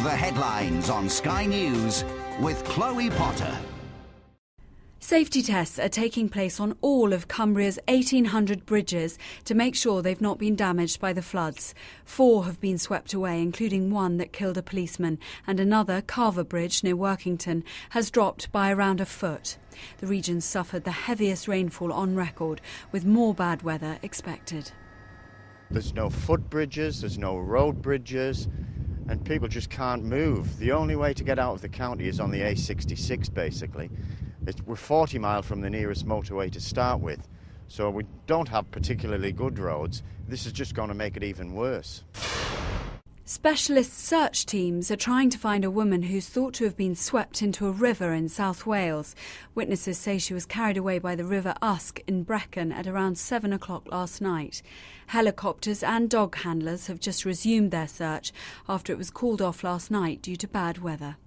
The headlines on Sky News with Chloe Potter. Safety tests are taking place on all of Cumbria's 1,800 bridges to make sure they've not been damaged by the floods. 4 have been swept away, including one that killed a policeman, and another, Carver Bridge near Workington, has dropped by around a foot. The region suffered the heaviest rainfall on record, with more bad weather expected. There's no footbridges, there's no road bridges, and people just can't move. The only way to get out of the county is on the A66, basically. We're 40 miles from the nearest motorway to start with, so we don't have particularly good roads. This is just going to make it even worse. Specialist search teams are trying to find a woman who's thought to have been swept into a river in South Wales. Witnesses say she was carried away by the River Usk in Brecon at around 7 o'clock last night. Helicopters and dog handlers have just resumed their search after it was called off last night due to bad weather.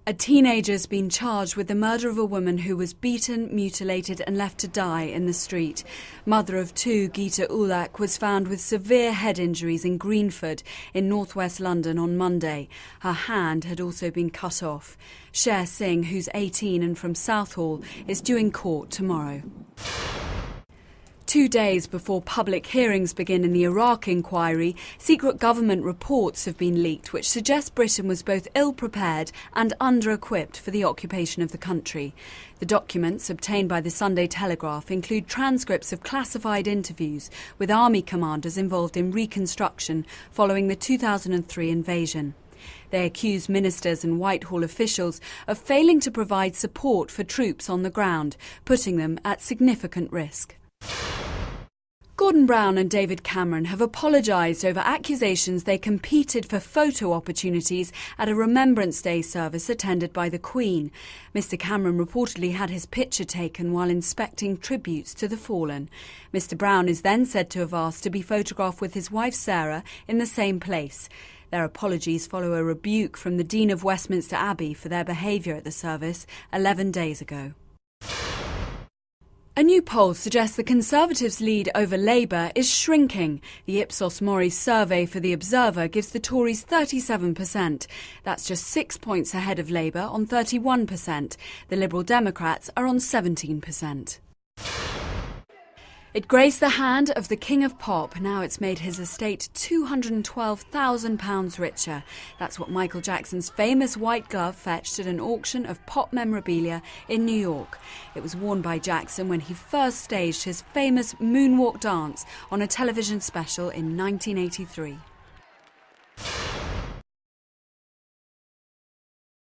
A teenager's been charged with the murder of a woman who was beaten, mutilated and left to die in the street. Mother of 2, Geeta Ulak, was found with severe head injuries in Greenford in northwest London on Monday. Her hand had also been cut off. Sher Singh, who's 18 and from Southall, is due in court tomorrow. 2 days before public hearings begin in the Iraq inquiry, secret government reports have been leaked which suggest Britain was both ill-prepared and under-equipped for the occupation of the country. The documents obtained by the Sunday Telegraph include transcripts of classified interviews with army commanders involved in reconstruction following the 2003 invasion. They accuse ministers and Whitehall officials of failing to provide support for troops on the ground, putting them at significant risk. Gordon Brown and David Cameron have apologised over accusations they competed for photo opportunities at a Remembrance Day service attended by the Queen. Mr Cameron reportedly had his picture taken while inspecting tributes to the fallen. Mr Brown is then said to have asked to be photographed with his wife Sarah in the same place. Their apologies follow a rebuke from the Dean of Westminster Abbey for their behaviour at the service 11 days ago. A new poll suggests the Conservatives' lead over Labour is shrinking. The Ipsos Mori survey for The Observer gives the Tories 37%. That's just 6 points ahead of Labour on 31%. The Liberal Democrats are on 17%. It graced the hand of the King of Pop. Now it's made his estate £212,000 richer. That's what Michael Jackson's famous white glove fetched at an auction of pop memorabilia in New York. It was worn by Jackson when he first staged his famous moonwalk dance on a television special in 1983.